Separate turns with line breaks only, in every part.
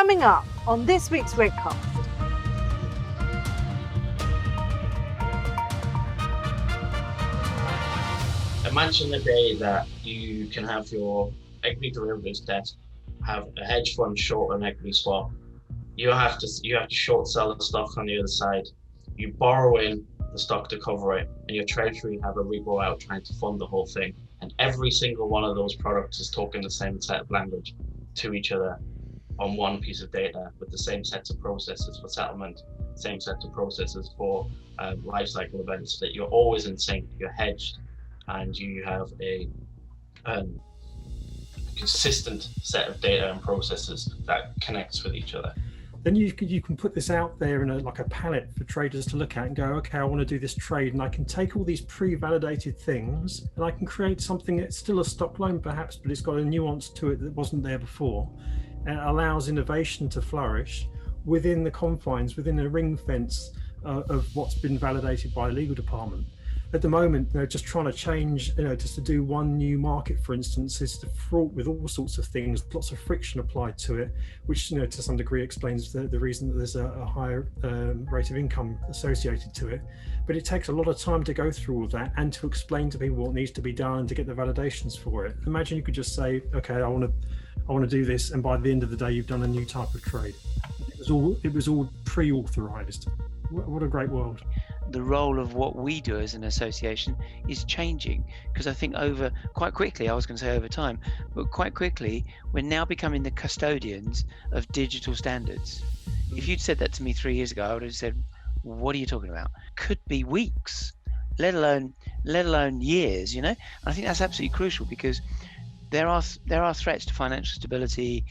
Coming up on this week's Redcast.
Imagine the day that you can have your equity derivatives desk have a hedge fund short an equity swap. You have to short sell the stock on the other side. You borrow in the stock to cover it, and your treasury have a repo out trying to fund the whole thing. And every single one of those products is talking the same set of language to each other on one piece of data with the same sets of processes for settlement, same sets of processes for life cycle events, that you're always in sync, you're hedged, and you have a consistent set of data and processes that connects with each other.
Then you can put this out there in like a palette for traders to look at and go, okay, I want to do this trade, and I can take all these pre-validated things and I can create something that's still a stock loan perhaps, but it's got a nuance to it that wasn't there before, and it allows innovation to flourish within the confines, within a ring fence of what's been validated by the legal department. At the moment, just trying to change, just to do one new market, for instance, is fraught with all sorts of things, lots of friction applied to it, which, to some degree explains the reason that there's a higher rate of income associated to it. But it takes a lot of time to go through all of that and to explain to people what needs to be done and to get the validations for it. Imagine you could just say, okay, I want to do this, and by the end of the day, you've done a new type of trade. It was all pre-authorized. What a great world.
The role of what we do as an association is changing, because I think over time, but quite quickly, we're now becoming the custodians of digital standards. If you'd said that to me 3 years ago, I would have said, what are you talking about? Could be weeks, let alone years, And I think that's absolutely crucial, because there are threats to financial stability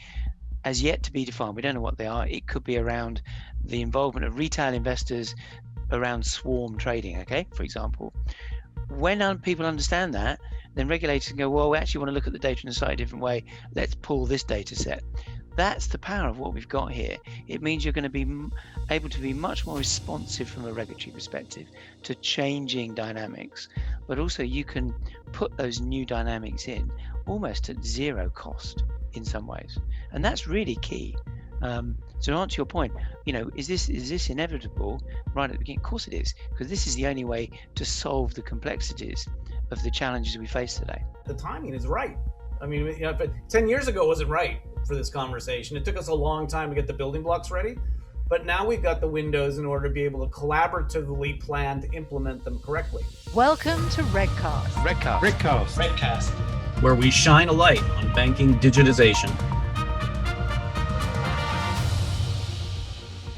as yet to be defined. We don't know what they are. It could be around the involvement of retail investors around swarm trading, okay, for example. When people understand that, then regulators can go, well, we actually want to look at the data in a slightly different way. Let's pull this data set. That's the power of what we've got here. It means you're going to be able to be much more responsive from a regulatory perspective to changing dynamics, but also you can put those new dynamics in almost at zero cost in some ways. And that's really key. So to answer your point, is this inevitable right at the beginning? Of course it is, because this is the only way to solve the complexities of the challenges we face today.
The timing is right. I mean, but 10 years ago wasn't right for this conversation. It took us a long time to get the building blocks ready, but now we've got the windows in order to be able to collaboratively plan to implement them correctly.
Welcome to
Redcast,
where we shine a light on banking digitization.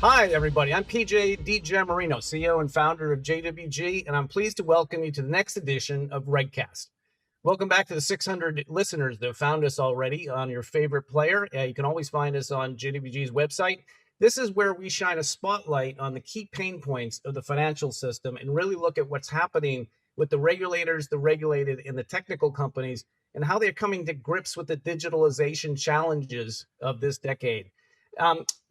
Hi, everybody. I'm PJ DiGiamarino, CEO and founder of JWG, and I'm pleased to welcome you to the next edition of Redcast. Welcome back to the 600 listeners that have found us already on your favorite player. You can always find us on JWG's website. This is where we shine a spotlight on the key pain points of the financial system and really look at what's happening with the regulators, the regulated, and the technical companies, and how they're coming to grips with the digitalization challenges of this decade.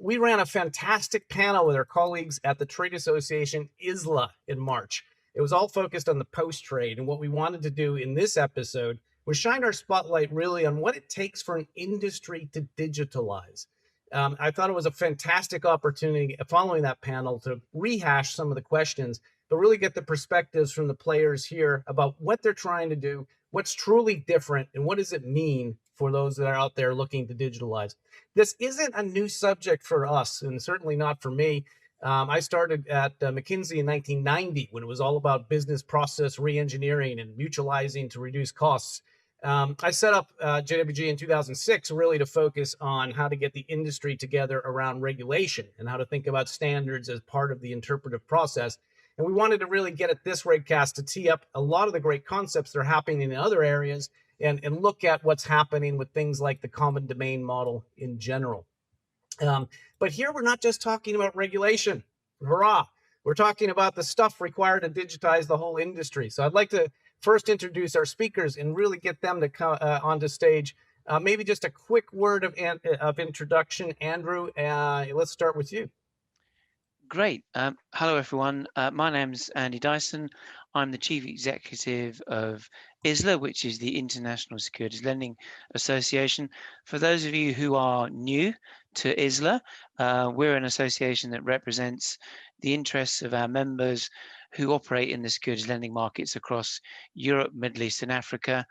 We ran a fantastic panel with our colleagues at the trade association ISLA in March. It was all focused on the post-trade, and what we wanted to do in this episode was shine our spotlight really on what it takes for an industry to digitalize. I thought it was a fantastic opportunity following that panel to rehash some of the questions, but really get the perspectives from the players here about what they're trying to do, what's truly different, and what does it mean for those that are out there looking to digitalize. This isn't a new subject for us, and certainly not for me. I started at McKinsey in 1990 when it was all about business process re-engineering and mutualizing to reduce costs. I set up JWG in 2006 really to focus on how to get the industry together around regulation and how to think about standards as part of the interpretive process. And we wanted to really get at this Redcast to tee up a lot of the great concepts that are happening in other areas and look at what's happening with things like the common domain model in general. But here we're not just talking about regulation. Hurrah! We're talking about the stuff required to digitize the whole industry. So I'd like to first introduce our speakers and really get them to come onto stage. Maybe just a quick word of introduction. Andrew, let's start with you.
Great. Hello, everyone. My name's Andy Dyson. I'm the Chief Executive of ISLA, which is the International Securities Lending Association. For those of you who are new to ISLA. We're an association that represents the interests of our members who operate in the securities lending markets across Europe, Middle East, and Africa.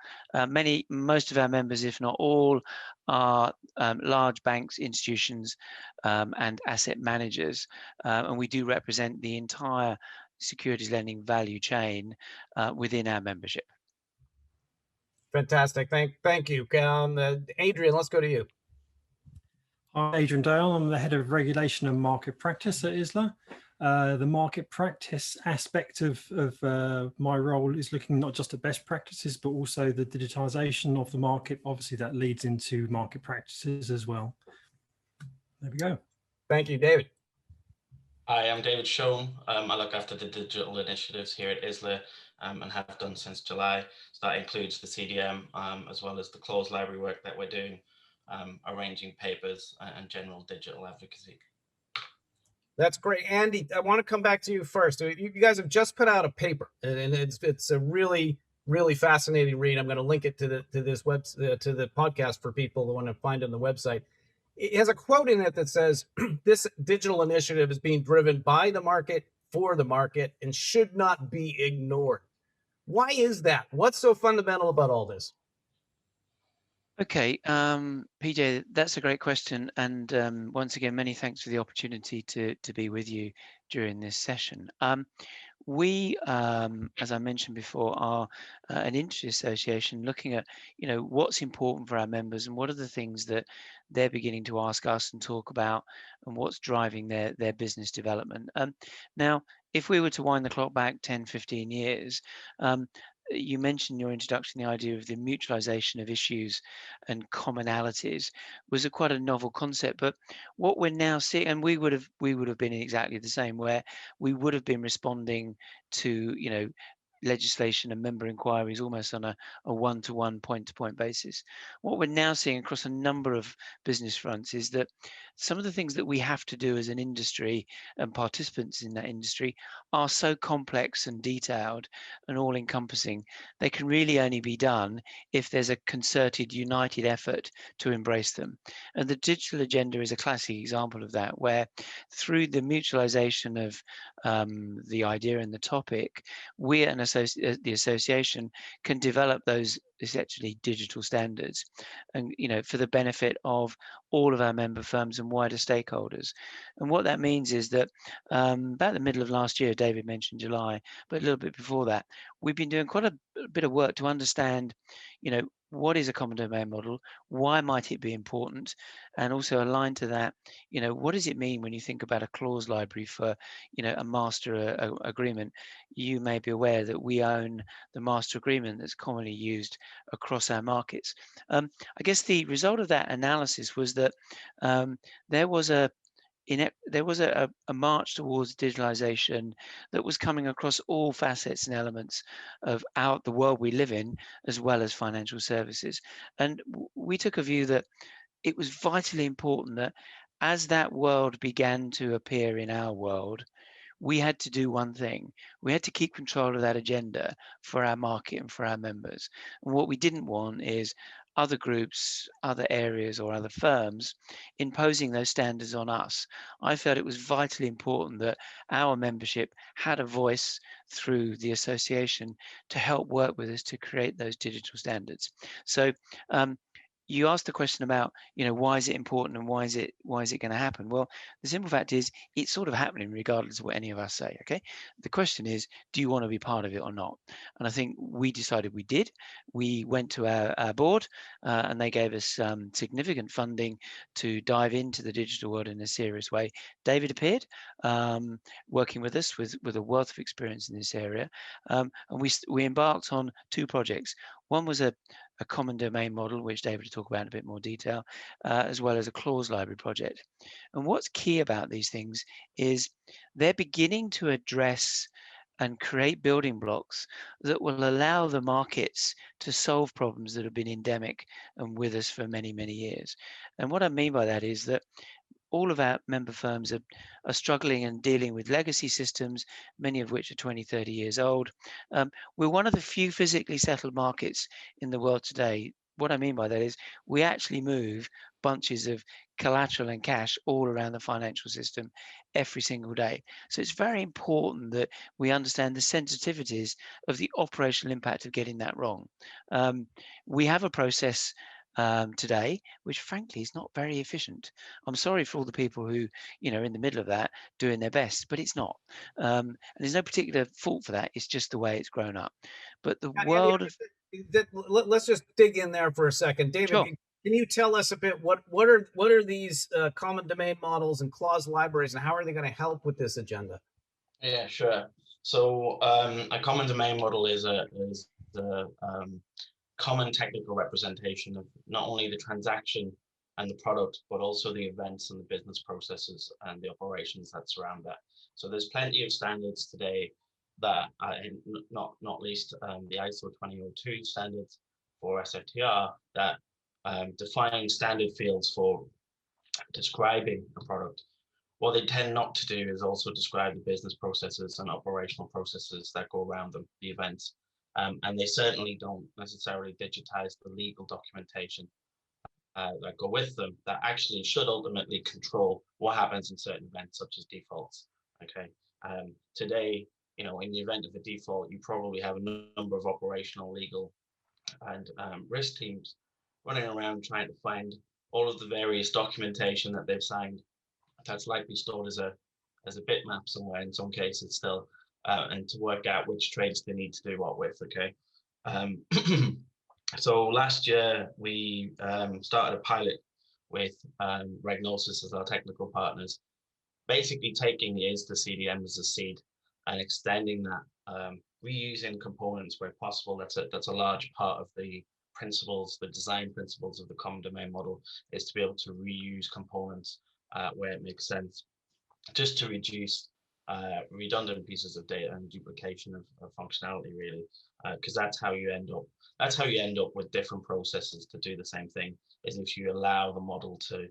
Most of our members, if not all, are large banks, institutions, and asset managers, and we do represent the entire securities lending value chain within our membership.
Fantastic. Thank you. Adrian, let's go to you.
I'm Adrian Dale. I'm the head of regulation and market practice at ISLA. The market practice aspect of my role is looking not just at best practices, but also the digitization of the market. Obviously, that leads into market practices as well. There we go.
Thank you, David.
Hi, I'm David Shone. I look after the digital initiatives here at ISLA and have done since July. So that includes the CDM as well as the closed library work that we're doing, arranging papers and general digital advocacy.
That's great. Andy, I want to come back to you first. You guys have just put out a paper, and it's a really, really fascinating read. I'm going to link it to the podcast for people who want to find it on the website. It has a quote in it that says, this digital initiative is being driven by the market, for the market, and should not be ignored. Why is that? What's so fundamental about all this?
Okay, PJ, that's a great question. And once again, many thanks for the opportunity to be with you during this session. We, as I mentioned before, are an industry association looking at, what's important for our members and what are the things that they're beginning to ask us and talk about and what's driving their business development. Now, if we were to wind the clock back 10, 15 years, you mentioned in your introduction the idea of the mutualization of issues and commonalities was quite a novel concept. But what we're now seeing, and we would have been in exactly the same, where we would have been responding to legislation and member inquiries almost on a one-to-one, point-to-point basis. What we're now seeing across a number of business fronts is that some of the things that we have to do as an industry and participants in that industry are so complex and detailed and all-encompassing, they can really only be done if there's a concerted, united effort to embrace them. And the digital agenda is a classic example of that, where through the mutualization of the idea and the topic, we and the association can develop those essentially digital standards, and for the benefit of all of our member firms and wider stakeholders. And what that means is that about the middle of last year, David mentioned July, but a little bit before that, we've been doing quite a bit of work to understand, what is a common domain model? Why might it be important? And also aligned to that, what does it mean when you think about a clause library for, a master agreement? You may be aware that we own the master agreement that's commonly used across our markets. I guess the result of that analysis was that there was a march towards digitalization that was coming across all facets and elements of the world we live in, as well as financial services. And we took a view that it was vitally important that as that world began to appear in our world, we had to do one thing. We had to keep control of that agenda for our market and for our members. And what we didn't want is other groups, other areas, or other firms imposing those standards on us. I felt it was vitally important that our membership had a voice through the association to help work with us to create those digital standards. So you asked the question about, why is it important and why is it going to happen? Well, the simple fact is it's sort of happening regardless of what any of us say. Okay, the question is, do you want to be part of it or not? And I think we decided we did. We went to our board and they gave us significant funding to dive into the digital world in a serious way. David appeared, working with us with a wealth of experience in this area, and we embarked on two projects. One was a common domain model, which David will talk about in a bit more detail, as well as a clause library project. And what's key about these things is they're beginning to address and create building blocks that will allow the markets to solve problems that have been endemic and with us for many, many years. And what I mean by that is that all of our member firms are struggling and dealing with legacy systems, many of which are 20, 30 years old. We're one of the few physically settled markets in the world today. What I mean by that is we actually move bunches of collateral and cash all around the financial system every single day. So it's very important that we understand the sensitivities of the operational impact of getting that wrong. We have a process today, which frankly is not very efficient. I'm sorry for all the people who, are in the middle of that doing their best, but it's not. And there's no particular fault for that. It's just the way it's grown up. But the world of
let's just dig in there for a second, David.
Sure.
Can you tell us a bit what are these common domain models and clause libraries, and how are they going to help with this agenda?
Yeah, sure. So a common domain model is a common technical representation of not only the transaction and the product, but also the events and the business processes and the operations that surround that. So there's plenty of standards today that not least the ISO 20002 standards for SFTR that define standard fields for describing a product. What they tend not to do is also describe the business processes and operational processes that go around them, the events. And they certainly don't necessarily digitize the legal documentation that go with them that actually should ultimately control what happens in certain events, such as defaults. Okay. Today, in the event of a default, you probably have a number of operational, legal, and risk teams running around trying to find all of the various documentation that they've signed that's likely stored as a bitmap somewhere in some cases still, and to work out which trades they need to do what with. Okay. So last year we started a pilot with Regnosis as our technical partners, basically taking the ISLA CDM as a seed and extending that, reusing components where possible. That's a large part of the principles, the design principles of the common domain model, is to be able to reuse components where it makes sense, just to reduce redundant pieces of data and duplication of functionality, really, because that's how you end up with different processes to do the same thing, is if you allow the model to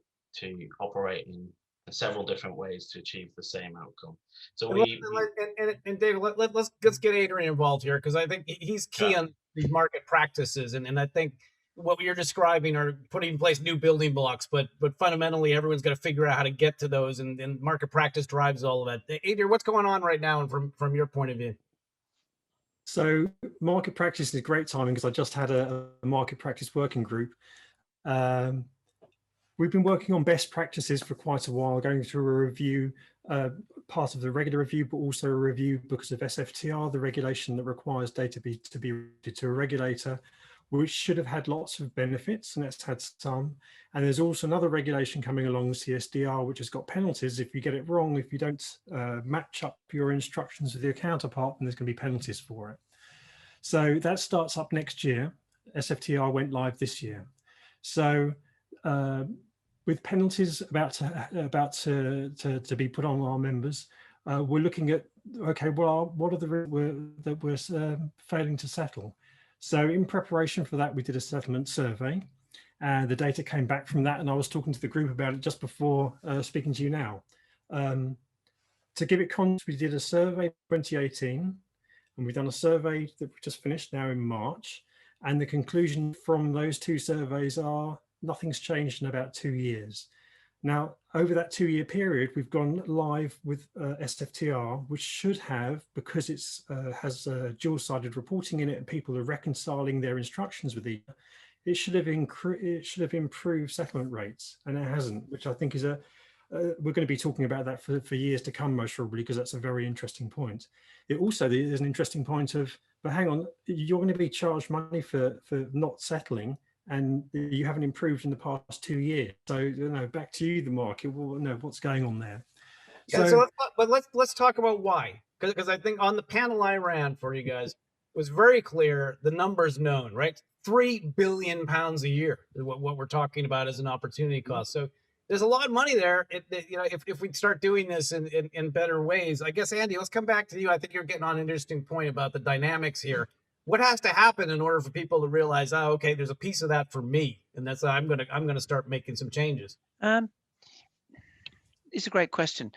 operate in several different ways to achieve the same outcome. So
and David, let's get Adrian involved here, because I think he's key on these market practices, and I think what you're describing are putting in place new building blocks, but fundamentally everyone's got to figure out how to get to those, and market practice drives all of that. Adrian, what's going on right now, and from your point of view?
So market practice is great timing, because I just had a market practice working group. We've been working on best practices for quite a while, going through a review, part of the regular review, but also a review because of SFTR, the regulation that requires data to be routed to a regulator, which should have had lots of benefits, and it's had some. And there's also another regulation coming along, CSDR, which has got penalties. If you get it wrong, if you don't match up your instructions with your counterpart, then there's going to be penalties for it. So that starts up next year. SFTR went live this year. So with penalties about to be put on our members, we're looking at, okay, well, what are the that we're failing to settle? So in preparation for that, we did a settlement survey, and the data came back from that. And I was talking to the group about it just before speaking to you now. To give it context, we did a survey in 2018, and we've done a survey that we just finished now in March. And the conclusion from those two surveys are nothing's changed in about 2 years. Now, over that 2-year period, we've gone live with SFTR, which should have, because it's has dual-sided reporting in it and people are reconciling their instructions with each other, it should have improved settlement rates, and it hasn't, which I think is we're going to be talking about that for years to come, most probably, because that's a very interesting point. It also is an interesting point of, but hang on, you're going to be charged money for not settling, and you haven't improved in the past 2 years. So, back to you, the market. Well, what's going on there?
Yeah, but let's talk about why, because I think on the panel I ran for you guys, it was very clear the numbers known, right? £3 billion a year is what we're talking about as an opportunity cost. So there's a lot of money there. If we start doing this in better ways, I guess, Andy, let's come back to you. I think you're getting on an interesting point about the dynamics here. What has to happen in order for people to realize, oh, okay, there's a piece of that for me, and that's I'm gonna start making some changes?
It's a great question.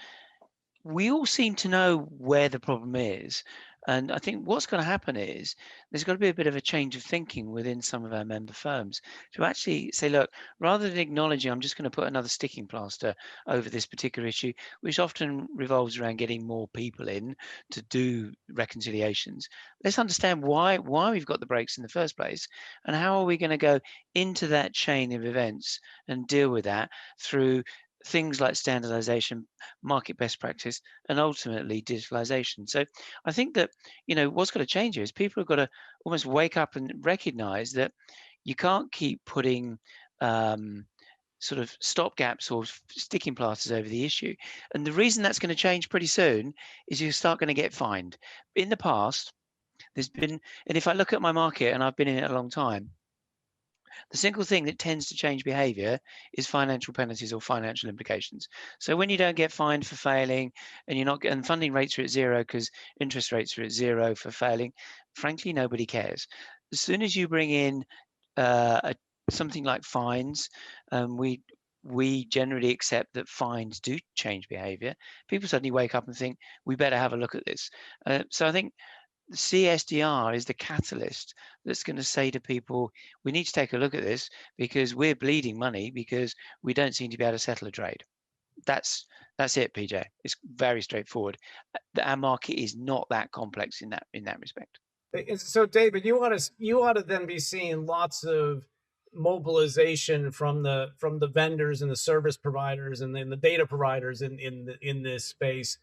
We all seem to know where the problem is. And I think what's going to happen is there's got to be a bit of a change of thinking within some of our member firms to actually say, look, rather than acknowledging I'm just going to put another sticking plaster over this particular issue, which often revolves around getting more people in to do reconciliations, let's understand why we've got the breaks in the first place, and how are we going to go into that chain of events and deal with that through things like standardization, market best practice, and ultimately digitalization. So I think that, what's got to change here is people have got to almost wake up and recognize that you can't keep putting sort of stopgaps or sticking plasters over the issue. And the reason that's going to change pretty soon is you start going to get fined. In the past, there's been, and if I look at my market, and I've been in it a long time, the single thing that tends to change behavior is financial penalties or financial implications. So when you don't get fined for failing, and you're not getting funding rates are at zero because interest rates are at zero for failing, frankly, nobody cares. As soon as you bring in something like fines, we generally accept that fines do change behavior. People suddenly wake up and think, we better have a look at this. So I think the CSDR is the catalyst that's going to say to people, we need to take a look at this because we're bleeding money because we don't seem to be able to settle a trade. That's it, PJ. It's very straightforward. Our market is not that complex in that respect.
So, David, you ought to then be seeing lots of mobilization from the vendors and the service providers and then the data providers in this space,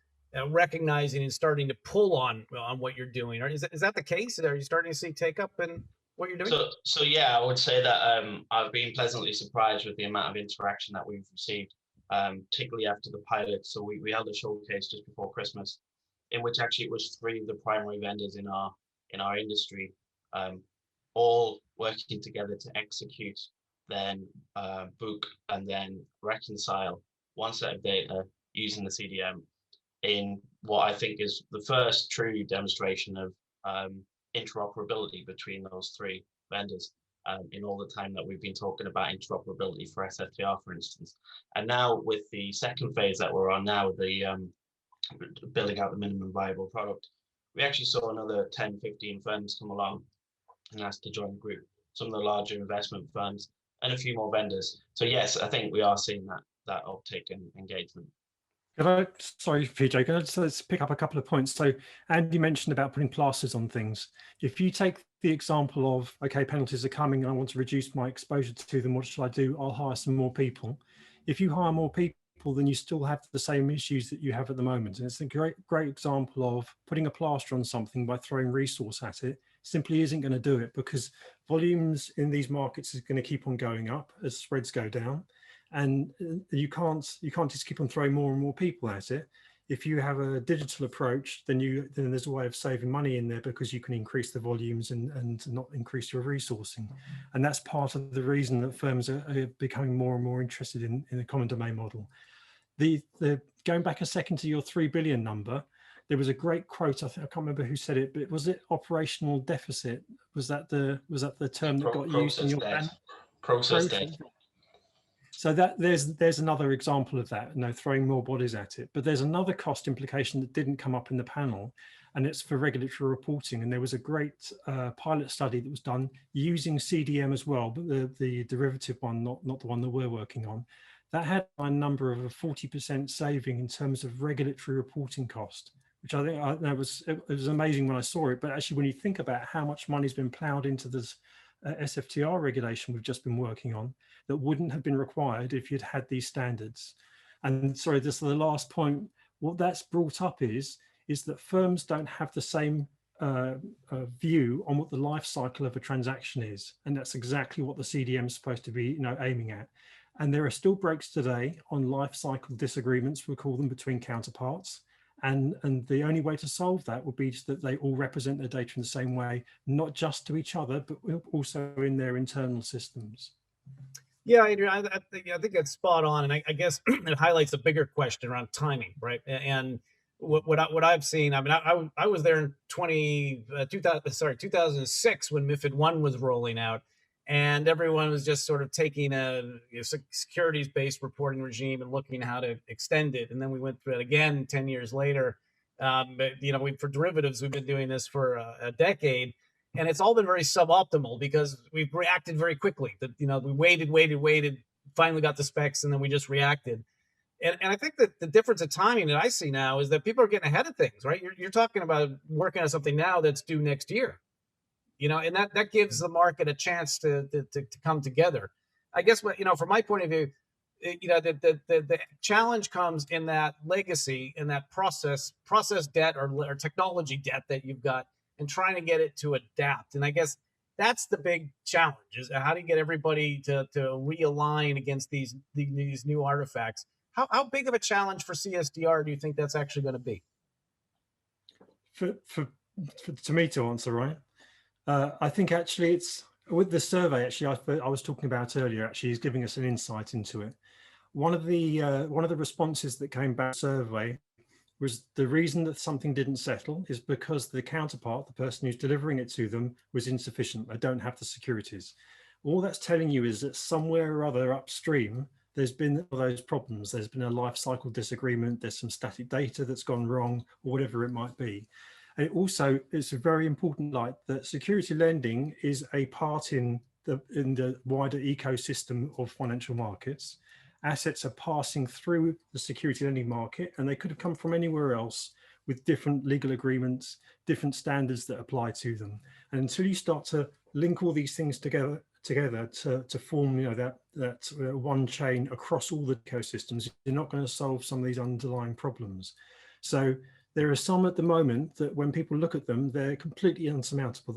recognizing and starting to pull on what you're doing. Is that the case? Are you starting to see take up in what you're doing?
So yeah, I would say that I've been pleasantly surprised with the amount of interaction that we've received, particularly after the pilot. So we held a showcase just before Christmas, in which actually it was 3 of the primary vendors in our industry, all working together to execute, then book and then reconcile one set of data using the CDM in what I think is the first true demonstration of interoperability between those 3 vendors, in all the time that we've been talking about interoperability for SFTR, for instance. And now with the second phase that we're on now, the building out the minimum viable product, we actually saw another 10, 15 firms come along and asked to join the group, some of the larger investment firms and a few more vendors. So yes, I think we are seeing that uptick in engagement.
Sorry, PJ, can I just pick up a couple of points? So Andy mentioned about putting plasters on things. If you take the example of, okay, penalties are coming, I want to reduce my exposure to them, what should I do? I'll hire some more people. If you hire more people, then you still have the same issues that you have at the moment. And it's a great example of putting a plaster on something by throwing resource at it simply isn't going to do it, because volumes in these markets is going to keep on going up as spreads go down. And you can't just keep on throwing more and more people at it. If you have a digital approach, then there's a way of saving money in there, because you can increase the volumes and not increase your resourcing. And that's part of the reason that firms are becoming more and more interested in the common domain model. Going back a second to your 3 billion number, there was a great quote. I can't remember who said it, but was it operational deficit? Was that the term that got used in your plan?
Process debt.
So that there's another example of that, throwing more bodies at it. But there's another cost implication that didn't come up in the panel, and it's for regulatory reporting. And there was a great pilot study that was done using CDM as well, but the derivative one, not the one that we're working on. That had a number of a 40% saving in terms of regulatory reporting cost, which I think it was amazing when I saw it. But actually, when you think about how much money's been ploughed into this SFTR regulation we've just been working on, that wouldn't have been required if you'd had these standards. And sorry, this is the last point. What that's brought up is that firms don't have the same view on what the life cycle of a transaction is, and that's exactly what the CDM is supposed to be, aiming at. And there are still breaks today on life cycle disagreements, we call them, between counterparts. And the only way to solve that would be that they all represent their data in the same way, not just to each other, but also in their internal systems.
Yeah, Adrian, I think that's spot on, and I guess it highlights a bigger question around timing, right? And what I've seen, I mean, I was there in 2006 when MiFID I was rolling out, and everyone was just sort of taking a securities-based reporting regime and looking how to extend it. And then we went through it again 10 years later, But, for derivatives, we've been doing this for a decade, and it's all been very suboptimal because we've reacted very quickly. We waited, finally got the specs, and then we just reacted. And I think that the difference of timing that I see now is that people are getting ahead of things, right? You're talking about working on something now that's due next year, and that gives the market a chance to come together. I guess from my point of view, the challenge comes in that legacy, in that process debt or technology debt that you've got, and trying to get it to adapt. And I guess that's the big challenge: is how do you get everybody to realign against these new artifacts? How big of a challenge for CSDR do you think that's actually going to be?
To me to answer, right? I think actually it's with the survey. Actually, I was talking about earlier. Actually, is giving us an insight into it. One of the responses that came back survey was the reason that something didn't settle is because the counterpart, the person who's delivering it to them, was insufficient. They don't have the securities. All that's telling you is that somewhere or other upstream, there's been those problems. There's been a life cycle disagreement. There's some static data that's gone wrong, or whatever it might be. And it's a very important light that security lending is a part in the wider ecosystem of financial markets. Assets are passing through the security lending market, and they could have come from anywhere else with different legal agreements, different standards that apply to them. And until you start to link all these things together to form that one chain across all the ecosystems, you're not going to solve some of these underlying problems. So there are some at the moment that when people look at them, they're completely unsurmountable.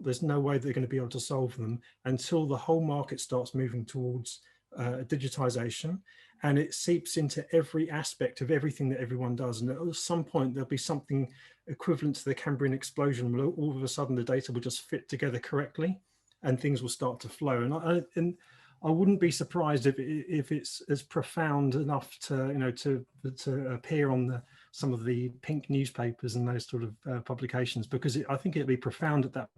There's no way they're going to be able to solve them until the whole market starts moving towards digitization, and it seeps into every aspect of everything that everyone does. And at some point, there'll be something equivalent to the Cambrian explosion where all of a sudden the data will just fit together correctly and things will start to flow. And I wouldn't be surprised if it's as profound enough to appear on some of the pink newspapers and those sort of publications, because I think it'll be profound at that,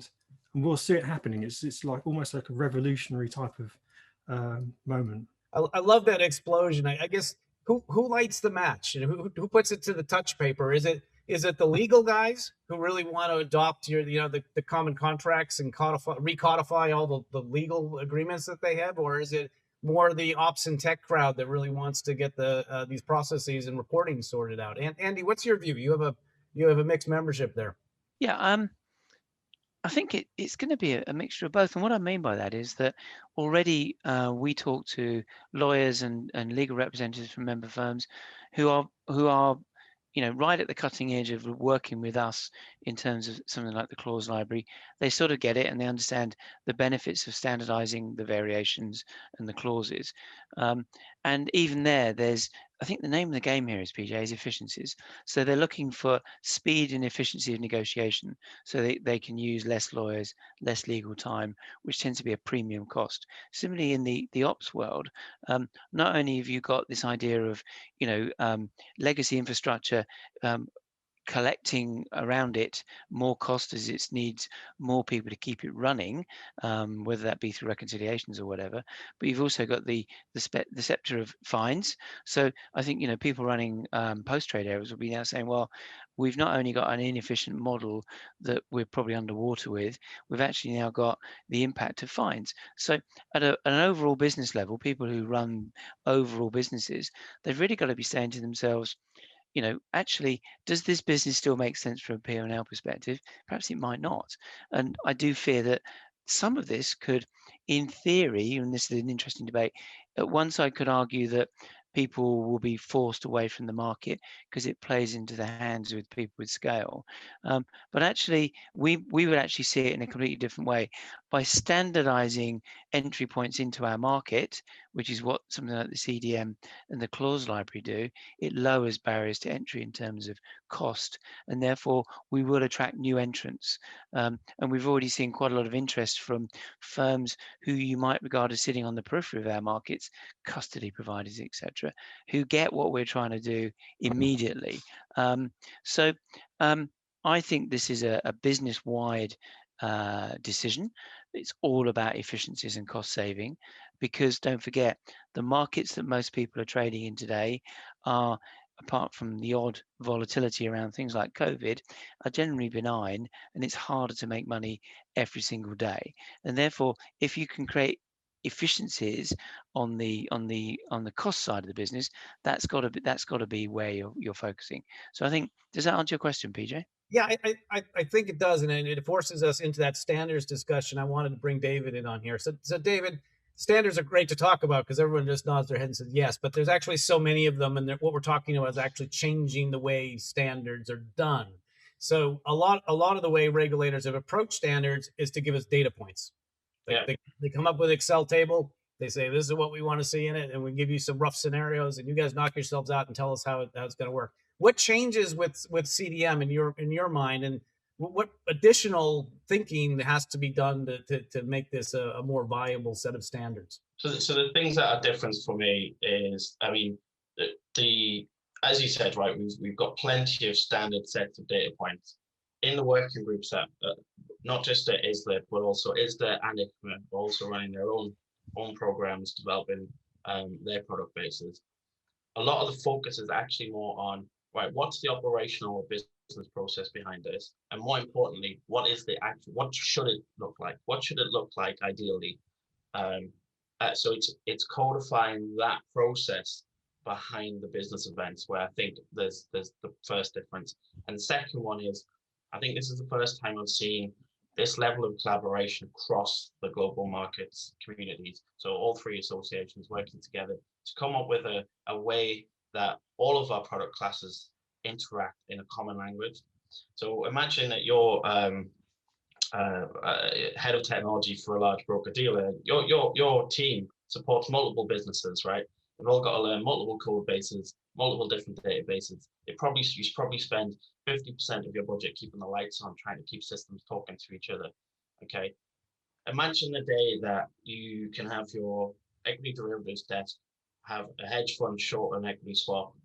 and we'll see it happening. It's like almost like a revolutionary type of moment.
I love that explosion. I guess who lights the match? Who puts it to the touch paper? Is it the legal guys who really want to adopt the common contracts and recodify all the legal agreements that they have, or is it more the ops and tech crowd that really wants to get these processes and reporting sorted out? And Andy, what's your view? You have a mixed membership there.
Yeah, I think it's going to be a mixture of both. And what I mean by that is that already we talk to lawyers and legal representatives from member firms who are right at the cutting edge of working with us in terms of something like the clause library. They sort of get it and they understand the benefits of standardizing the variations and the clauses. And even I think the name of the game here is, PJ, is efficiencies. So they're looking for speed and efficiency of negotiation so they can use less lawyers, less legal time, which tends to be a premium cost. Similarly, in the ops world, not only have you got this idea of, legacy infrastructure, collecting around it more cost as it needs more people to keep it running, whether that be through reconciliations or whatever. But you've also got the scepter of fines. So I think people running post-trade areas will be now saying, well, we've not only got an inefficient model that we're probably underwater with, we've actually now got the impact of fines. So at an overall business level, people who run overall businesses, they've really got to be saying to themselves, actually, does this business still make sense from a P&L perspective? Perhaps it might not. And I do fear that some of this could, in theory, and this is an interesting debate, at one side could argue that people will be forced away from the market because it plays into the hands with people with scale. But actually, we would actually see it in a completely different way. By standardizing entry points into our market, which is what something like the CDM and the clause library do, it lowers barriers to entry in terms of cost, and therefore we will attract new entrants. And we've already seen quite a lot of interest from firms who you might regard as sitting on the periphery of our markets, custody providers, etc., who get what we're trying to do immediately. So I think this is a business-wide decision. It's all about efficiencies and cost saving, because don't forget, the markets that most people are trading in today are apart from the odd volatility around things like COVID, are generally benign, and it's harder to make money every single day. And therefore, if you can create efficiencies on the cost side of the business, that's got to be where you're focusing. So I think, does that answer your question, PJ?
Yeah, I think it does, and it forces us into that standards discussion. I wanted to bring David in on here. So David, standards are great to talk about because everyone just nods their head and says yes, but there's actually so many of them, and what we're talking about is actually changing the way standards are done. So a lot of the way regulators have approached standards is to give us data points. They come up with an Excel table. They say, this is what we want to see in it, and we give you some rough scenarios, and you guys knock yourselves out and tell us how it's going to work. What changes with CDM in your mind, and what additional thinking has to be done to make this a more viable set of standards?
So the things that are different for me is, I mean, the as you said, right, we've got plenty of standard sets of data points in the working groups that not just at ISLA, but also ISLA and ICMA are also running their own programs, developing their product bases. A lot of the focus is actually more on, right, what's the operational business process behind this? And more importantly, what should it look like? What should it look like ideally? So it's codifying that process behind the business events, where I think there's the first difference. And the second one is, I think this is the first time I've seen this level of collaboration across the global markets communities. So all three associations working together to come up with a way that all of our product classes interact in a common language. So imagine that you're head of technology for a large broker dealer. Your team supports multiple businesses, right? They've all got to learn multiple code bases, multiple different databases. You probably spend 50% of your budget keeping the lights on, trying to keep systems talking to each other. Okay. Imagine the day that you can have your equity derivatives desk have a hedge fund short an equity swap.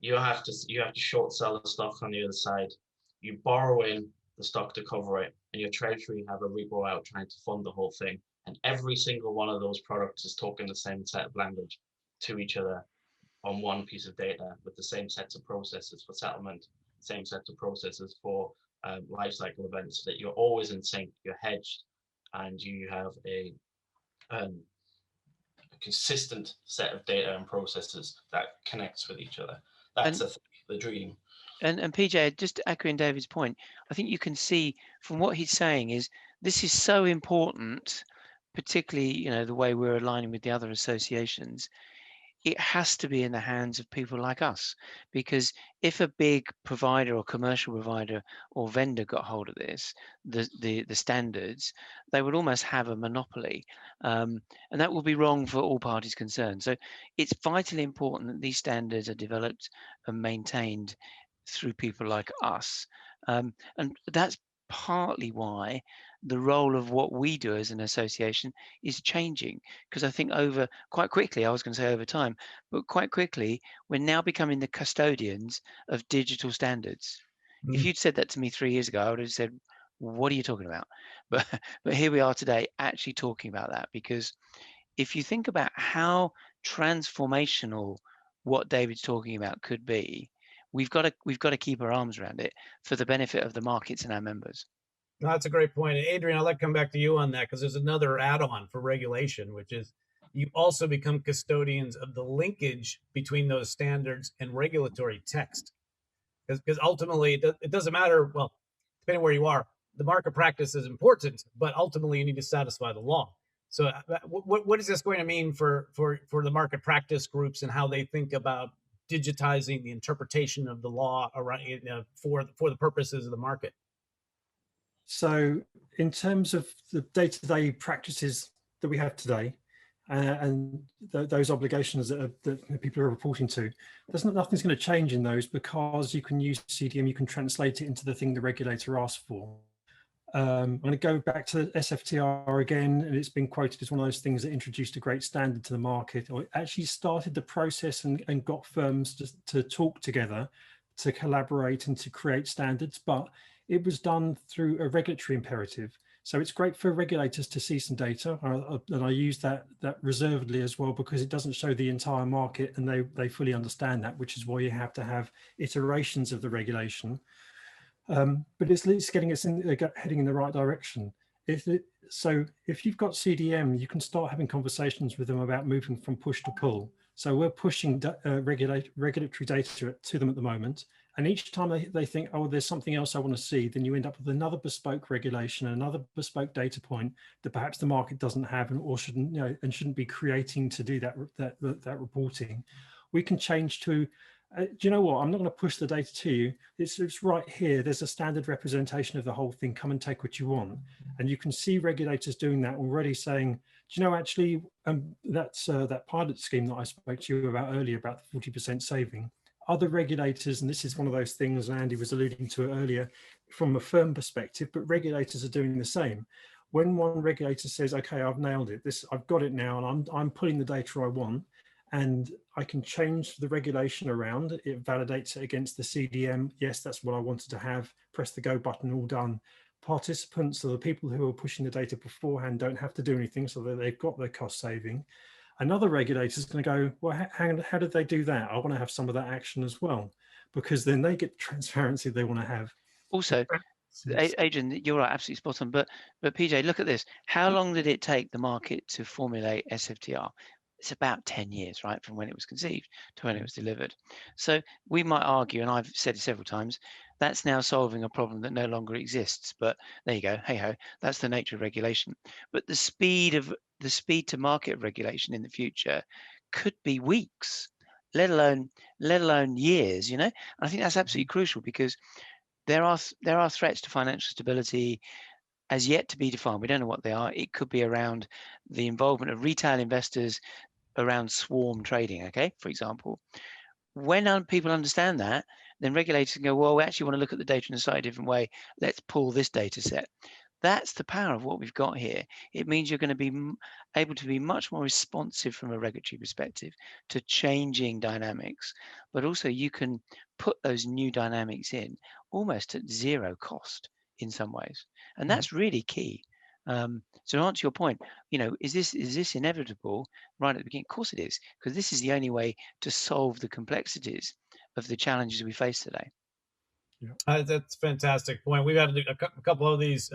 You have to short sell the stock on the other side. You borrow in the stock to cover it, and your treasury have a repo out trying to fund the whole thing. And every single one of those products is talking the same set of language to each other on one piece of data, with the same sets of processes for settlement, same sets of processes for life cycle events, so that you're always in sync, you're hedged, and you have a consistent set of data and processes that connects with each other. That's the dream.
And PJ, just echoing David's point, I think you can see from what he's saying is this is so important, particularly the way we're aligning with the other associations. It has to be in the hands of people like us, because if a big provider or commercial provider or vendor got hold of this, the standards, they would almost have a monopoly, and that would be wrong for all parties concerned. So it's vitally important that these standards are developed and maintained through people like us, and that's partly why the role of what we do as an association is changing, because I think quite quickly, I was going to say over time, but quite quickly, we're now becoming the custodians of digital standards. If you'd said that to me 3 years ago, I would have said, what are you talking about? But here we are today actually talking about that, because if you think about how transformational what David's talking about could be, we've got to keep our arms around it for the benefit of the markets and our members.
No, that's a great point. And Adrian, I'd like to come back to you on that, because there's another add-on for regulation, which is you also become custodians of the linkage between those standards and regulatory text. Because ultimately, it doesn't matter, well, depending where you are, the market practice is important, but ultimately you need to satisfy the law. So what is this going to mean for the market practice groups and how they think about digitizing the interpretation of the law around, for the purposes of the market?
So in terms of the day-to-day practices that we have today, and those obligations that people are reporting to, nothing's going to change in those, because you can use CDM, you can translate it into the thing the regulator asks for. I'm going to go back to SFTR again, and it's been quoted as one of those things that introduced a great standard to the market, or it actually started the process and got firms to talk together, to collaborate and to create standards, but it was done through a regulatory imperative. So it's great for regulators to see some data, and I use that reservedly as well, because it doesn't show the entire market, and they fully understand that, which is why you have to have iterations of the regulation. But it's getting us heading in the right direction. So if you've got CDM, you can start having conversations with them about moving from push to pull. So we're pushing regulatory data to them at the moment. And each time they think, oh, there's something else I want to see, then you end up with another bespoke regulation, another bespoke data point that perhaps the market doesn't have, or shouldn't, shouldn't be creating to do that reporting. We can change to, do you know what? I'm not going to push the data to you. It's right here. There's a standard representation of the whole thing. Come and take what you want. And you can see regulators doing that already, saying, do you know, actually, that's that pilot scheme that I spoke to you about earlier, about the 40% saving. Other regulators, and this is one of those things Andy was alluding to earlier, from a firm perspective, but regulators are doing the same. When one regulator says, okay, I've nailed it, I've got it now, and I'm putting the data I want, and I can change the regulation around, it validates it against the CDM. Yes, that's what I wanted to have. Press the go button, all done. Participants, or the people who are pushing the data beforehand, don't have to do anything, so that they've got their cost saving. Another regulator is going to go, well, how did they do that? I want to have some of that action as well, because then they get the transparency they want to have.
Also, Adrian, you're right, absolutely spot on. But PJ, look at this. How long did it take the market to formulate SFTR? It's about 10 years, right, from when it was conceived to when it was delivered. So we might argue, and I've said it several times, that's now solving a problem that no longer exists. But there you go, hey ho, that's the nature of regulation. But the speed to market of regulation in the future could be weeks, let alone years. And I think that's absolutely crucial, because there are threats to financial stability as yet to be defined. We don't know what they are. It could be around the involvement of retail investors around swarm trading, okay, for example. When people understand that, then regulators can go, well, we actually want to look at the data in a slightly different way. Let's pull this data set. That's the power of what we've got here. It means you're going to be able to be much more responsive from a regulatory perspective to changing dynamics, but also you can put those new dynamics in almost at zero cost in some ways. And that's really key. So to answer your point, is this inevitable right at the beginning? Of course it is, because this is the only way to solve the complexities of the challenges we face today.
Yeah. That's a fantastic point. We've had a couple of these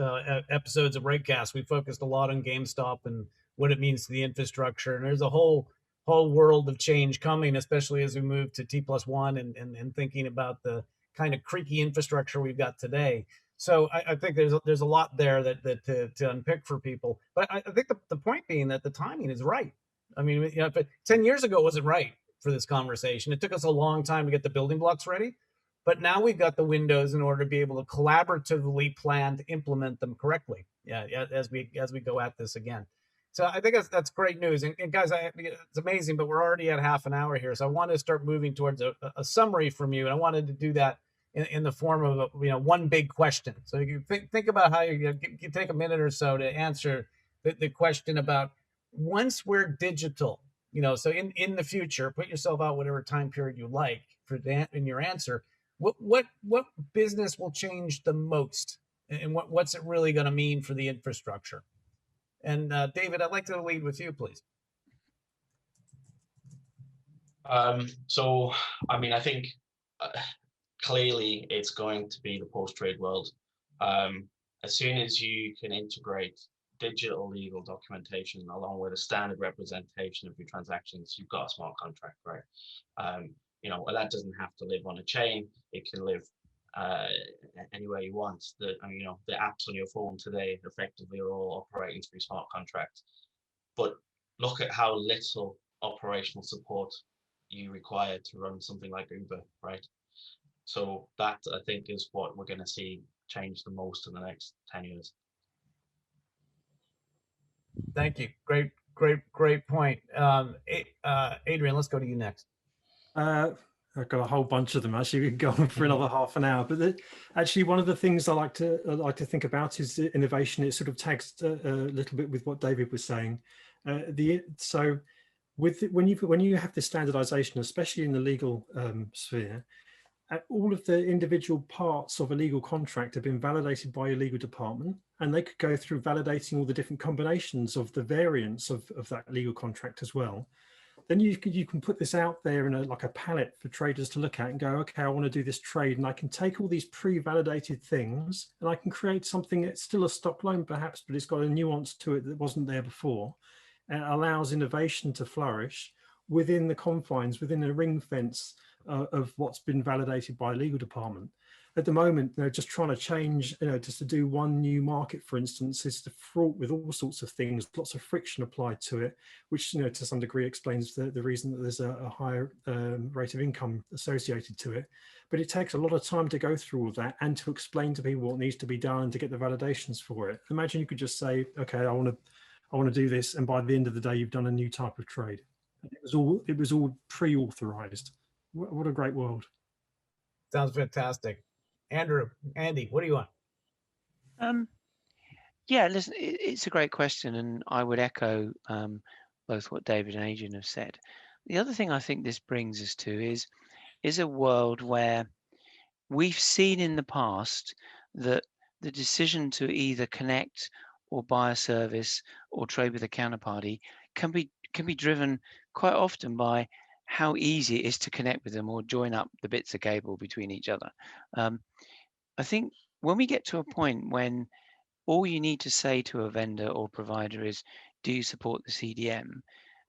episodes of Breakcast. We focused a lot on GameStop and what it means to the infrastructure. And there's a whole world of change coming, especially as we move to T+1 and thinking about the kind of creaky infrastructure we've got today. So I think there's a lot there that to unpick for people. But I think the point being that the timing is right. I mean, 10 years ago it wasn't right for this conversation. It took us a long time to get the building blocks ready. But now we've got the windows in order to be able to collaboratively plan to implement them correctly. As we go at this again. So I think that's great news. And guys, it's amazing, but we're already at half an hour here. So I want to start moving towards a summary from you. And I wanted to do that in the form of one big question. So you think about how you take a minute or so to answer the question about, once we're digital, so in the future, put yourself out whatever time period you like for that in your answer. What business will change the most, and what's it really going to mean for the infrastructure? And David, I'd like to lead with you, please.
So, I mean, I think clearly it's going to be the post-trade world. As soon as you can integrate digital legal documentation along with a standard representation of your transactions, you've got a smart contract, right? Well, that doesn't have to live on a chain. It can live anywhere you want. The apps on your phone today effectively are all operating through smart contracts. But look at how little operational support you require to run something like Uber, right? So that, I think, is what we're going to see change the most in the next 10 years.
Thank you. Great point. Adrian, let's go to you next.
I've got a whole bunch of them. Actually, we can go on for another half an hour. But actually, one of the things I like to think about is innovation. It sort of tags a little bit with what David was saying. When you have this standardization, especially in the legal sphere, all of the individual parts of a legal contract have been validated by your legal department, and they could go through validating all the different combinations of the variants of that legal contract as well. Then you can put this out there in like a palette for traders to look at and go, okay, I want to do this trade, and I can take all these pre-validated things and I can create something that's still a stock loan perhaps, but it's got a nuance to it that wasn't there before, and it allows innovation to flourish within the confines, within a ring fence of what's been validated by a legal department. At the moment, just trying to change, just to do one new market, for instance, is fraught with all sorts of things, lots of friction applied to it, which, to some degree explains the reason that there's a higher rate of income associated to it. But it takes a lot of time to go through all of that and to explain to people what needs to be done and to get the validations for it. Imagine you could just say, okay, I want to do this, and by the end of the day, you've done a new type of trade. It was all pre-authorized. What a great world.
Sounds fantastic. Andy, what do you want?
Yeah, listen, it's a great question, and I would echo both what David and Adrian have said. The other thing I think this brings us to is a world where we've seen in the past that the decision to either connect or buy a service or trade with a counterparty can be driven quite often by how easy it is to connect with them or join up the bits of cable between each other. I think when we get to a point when all you need to say to a vendor or provider is, do you support the CDM?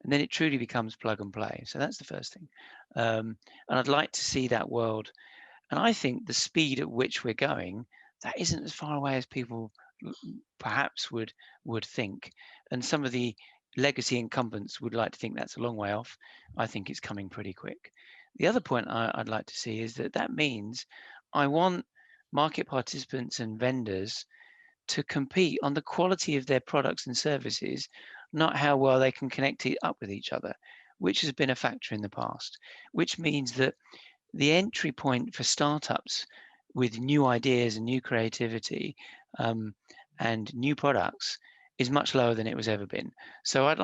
And then it truly becomes plug and play. So that's the first thing. And I'd like to see that world. And I think the speed at which we're going, that isn't as far away as people perhaps would think. And some of the legacy incumbents would like to think that's a long way off. I think it's coming pretty quick. The other point I'd like to see is that means I want market participants and vendors to compete on the quality of their products and services, not how well they can connect it up with each other, which has been a factor in the past, which means that the entry point for startups with new ideas and new creativity and new products is much lower than it was ever been. So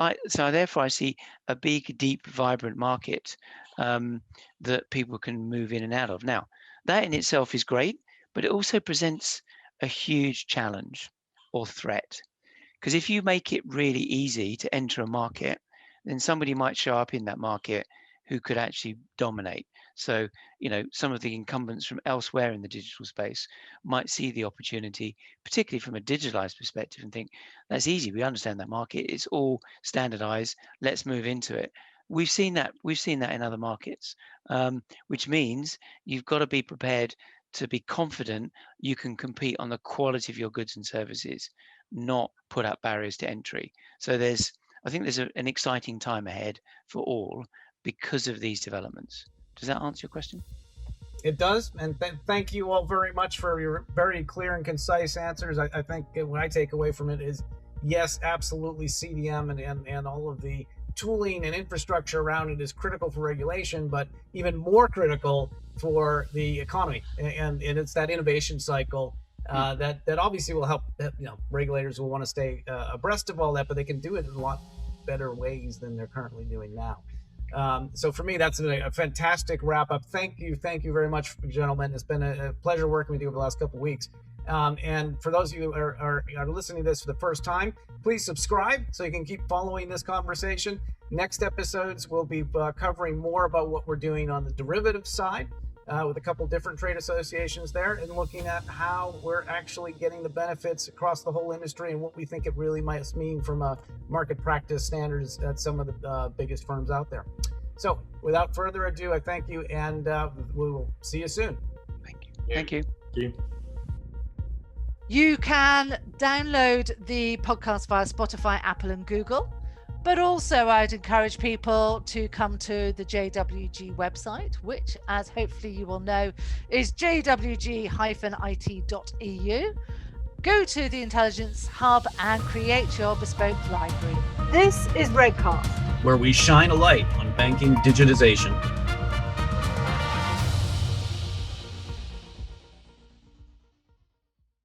therefore I see a big, deep, vibrant market that people can move in and out of. Now, that in itself is great, but it also presents a huge challenge or threat. Because if you make it really easy to enter a market, then somebody might show up in that market who could actually dominate. So, some of the incumbents from elsewhere in the digital space might see the opportunity, particularly from a digitalized perspective, and think, that's easy. We understand that market. It's all standardized. Let's move into it. We've seen that in other markets, which means you've got to be prepared to be confident you can compete on the quality of your goods and services, not put up barriers to entry. So I think there's an exciting time ahead for all because of these developments. Does that answer your question?
It does, and thank you all very much for your very clear and concise answers. I think what I take away from it is, yes, absolutely, CDM and all of the tooling and infrastructure around it is critical for regulation, but even more critical for the economy. And it's that innovation cycle that obviously will help. Regulators will want to stay abreast of all that, but they can do it in a lot better ways than they're currently doing now. So for me, that's a fantastic wrap up. Thank you very much, gentlemen. It's been a pleasure working with you over the last couple of weeks. And for those of you who are listening to this for the first time, please subscribe so you can keep following this conversation. Next episodes, we'll be covering more about what we're doing on the derivative side with a couple different trade associations there, and looking at how we're actually getting the benefits across the whole industry and what we think it really might mean from a market practice standards at some of the biggest firms out there. So without further ado, I thank you, and we will see you soon.
Thank you. Thank you.
Thank you.
You can download the podcast via Spotify, Apple, and Google. But also, I'd encourage people to come to the JWG website, which, as hopefully you will know, is jwg-it.eu. Go to the Intelligence Hub and create your bespoke library. This is Redcast,
where we shine a light on banking digitization.